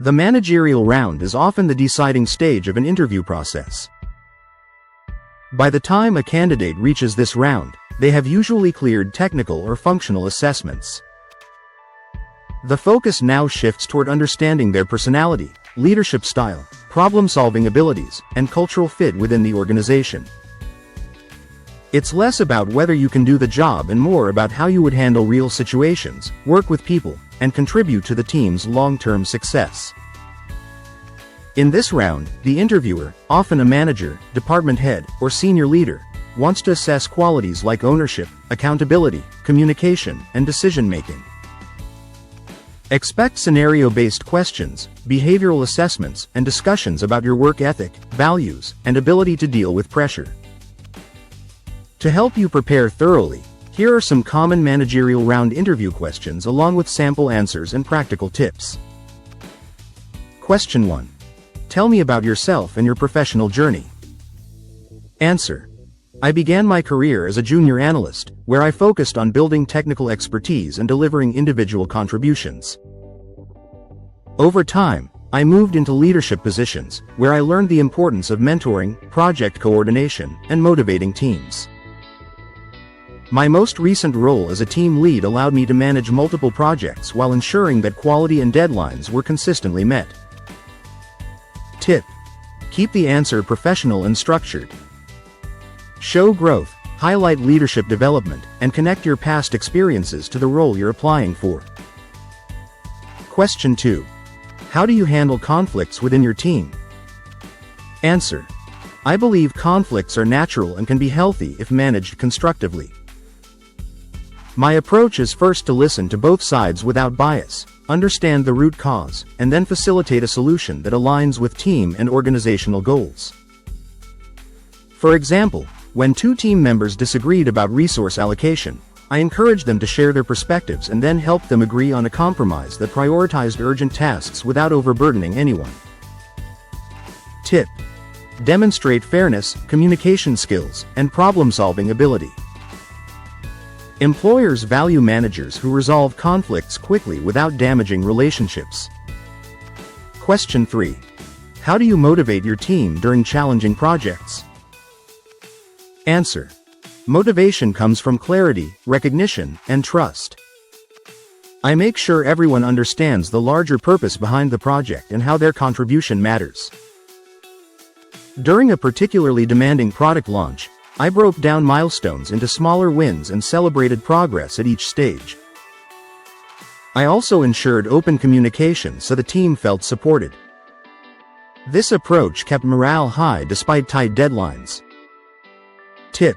The managerial round is often the deciding stage of an interview process. By the time a candidate reaches this round, they have usually cleared technical or functional assessments. The focus now shifts toward understanding their personality, leadership style, problem-solving abilities, and cultural fit within the organization. It's less about whether you can do the job and more about how you would handle real situations, work with people, and contribute to the team's long-term success. In this round, the interviewer, often a manager, department head, or senior leader, wants to assess qualities like ownership, accountability, communication, and decision-making. Expect scenario-based questions, behavioral assessments, and discussions about your work ethic, values, and ability to deal with pressure. To help you prepare thoroughly, here are some common managerial round interview questions along with sample answers and practical tips. Question 1. Tell me about yourself and your professional journey. Answer. I began my career as a junior analyst, where I focused on building technical expertise and delivering individual contributions. Over time, I moved into leadership positions, where I learned the importance of mentoring, project coordination, and motivating teams. My most recent role as a team lead allowed me to manage multiple projects while ensuring that quality and deadlines were consistently met. Tip. Keep the answer professional and structured. Show growth, highlight leadership development, and connect your past experiences to the role you're applying for. Question 2. How do you handle conflicts within your team? Answer. I believe conflicts are natural and can be healthy if managed constructively. My approach is first to listen to both sides without bias, understand the root cause, and then facilitate a solution that aligns with team and organizational goals. For example, when two team members disagreed about resource allocation, I encouraged them to share their perspectives and then helped them agree on a compromise that prioritized urgent tasks without overburdening anyone. Tip. Demonstrate fairness, communication skills, and problem-solving ability. Employers value managers who resolve conflicts quickly without damaging relationships. Question 3. How do you motivate your team during challenging projects? Answer. Motivation comes from clarity, recognition, and trust. I make sure everyone understands the larger purpose behind the project and how their contribution matters. During a particularly demanding product launch, I broke down milestones into smaller wins and celebrated progress at each stage. I also ensured open communication so the team felt supported. This approach kept morale high despite tight deadlines. Tip.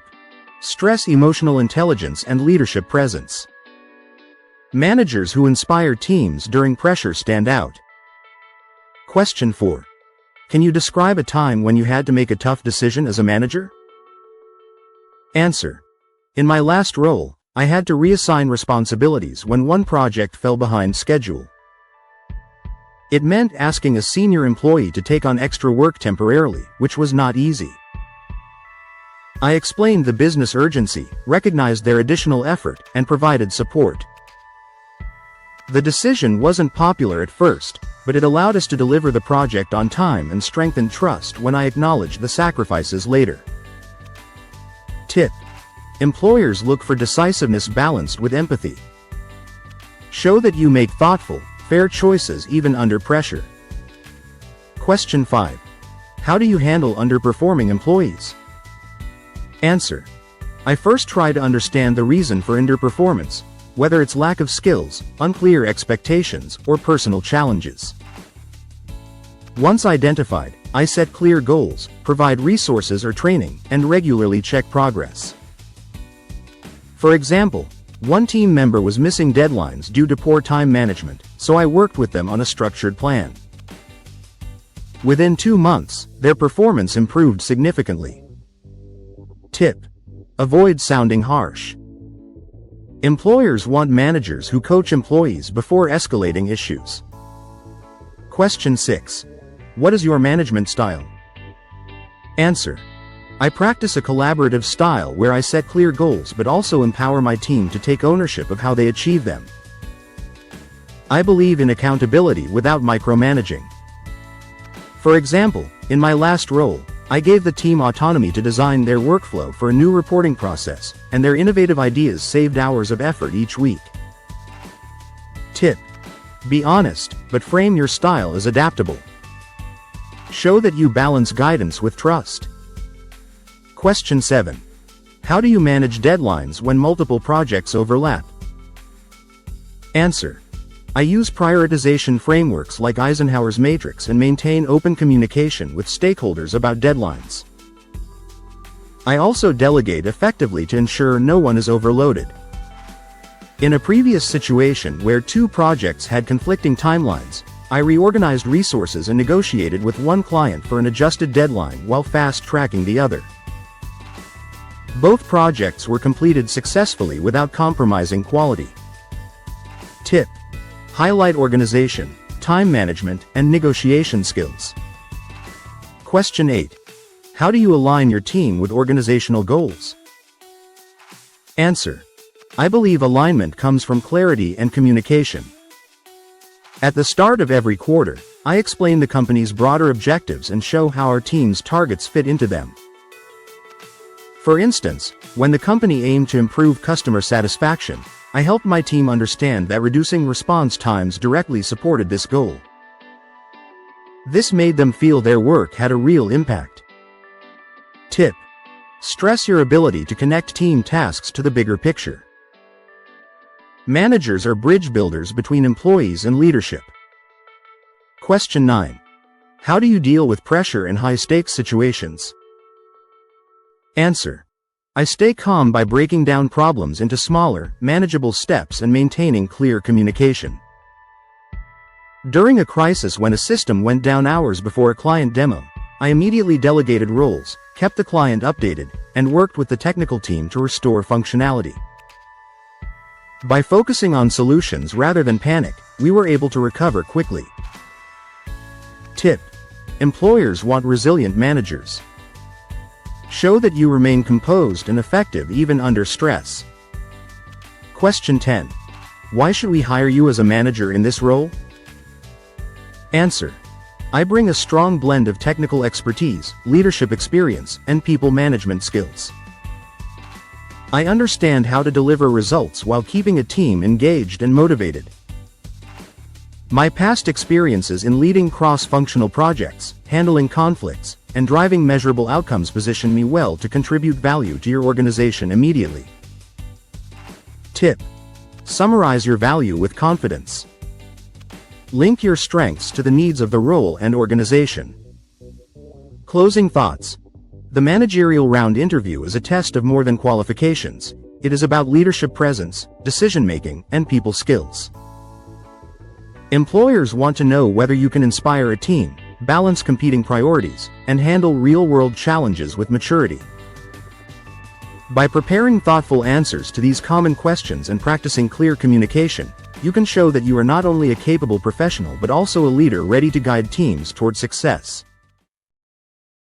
Stress emotional intelligence and leadership presence. Managers who inspire teams during pressure stand out. Question 4. Can you describe a time when you had to make a tough decision as a manager? Answer. In my last role, I had to reassign responsibilities when one project fell behind schedule. It meant asking a senior employee to take on extra work temporarily, which was not easy. I explained the business urgency, recognized their additional effort, and provided support. The decision wasn't popular at first, but it allowed us to deliver the project on time and strengthened trust when I acknowledged the sacrifices later. Tip. Employers look for decisiveness balanced with empathy. Show that you make thoughtful, fair choices even under pressure. Question 5. How do you handle underperforming employees? Answer. I first try to understand the reason for underperformance, whether it's lack of skills, unclear expectations, or personal challenges. Once identified, I set clear goals, provide resources or training, and regularly check progress. For example, one team member was missing deadlines due to poor time management, so I worked with them on a structured plan. Within 2 months, their performance improved significantly. Tip. Avoid sounding harsh. Employers want managers who coach employees before escalating issues. Question 6. What is your management style? Answer. I practice a collaborative style where I set clear goals but also empower my team to take ownership of how they achieve them. I believe in accountability without micromanaging. For example, in my last role, I gave the team autonomy to design their workflow for a new reporting process, and their innovative ideas saved hours of effort each week. Tip: be honest, but frame your style as adaptable. Show that you balance guidance with trust. Question 7. How do you manage deadlines when multiple projects overlap? Answer: I use prioritization frameworks like Eisenhower's matrix and maintain open communication with stakeholders about deadlines. I also delegate effectively to ensure no one is overloaded. In a previous situation where 2 projects had conflicting timelines, I reorganized resources and negotiated with one client for an adjusted deadline while fast-tracking the other. Both projects were completed successfully without compromising quality. Tip: highlight organization, time management, and negotiation skills. Question 8. How do you align your team with organizational goals? Answer: I believe alignment comes from clarity and communication. At the start of every quarter, I explain the company's broader objectives and show how our team's targets fit into them. For instance, when the company aimed to improve customer satisfaction, I helped my team understand that reducing response times directly supported this goal. This made them feel their work had a real impact. Tip: stress your ability to connect team tasks to the bigger picture. Managers are bridge builders between employees and leadership. Question 9. How do you deal with pressure in high-stakes situations? Answer: I stay calm by breaking down problems into smaller, manageable steps and maintaining clear communication. During a crisis when a system went down hours before a client demo, I immediately delegated roles, kept the client updated, and worked with the technical team to restore functionality. By focusing on solutions rather than panic, we were able to recover quickly. Tip: employers want resilient managers. Show that you remain composed and effective even under stress. Question 10. Why should we hire you as a manager in this role? Answer: I bring a strong blend of technical expertise, leadership experience, and people management skills. I understand how to deliver results while keeping a team engaged and motivated. My past experiences in leading cross-functional projects, handling conflicts, and driving measurable outcomes position me well to contribute value to your organization immediately. Tip: summarize your value with confidence. Link your strengths to the needs of the role and organization. Closing thoughts. The managerial round interview is a test of more than qualifications. It is about leadership presence, decision-making, and people skills. Employers want to know whether you can inspire a team, balance competing priorities, and handle real-world challenges with maturity. By preparing thoughtful answers to these common questions and practicing clear communication, you can show that you are not only a capable professional but also a leader ready to guide teams toward success.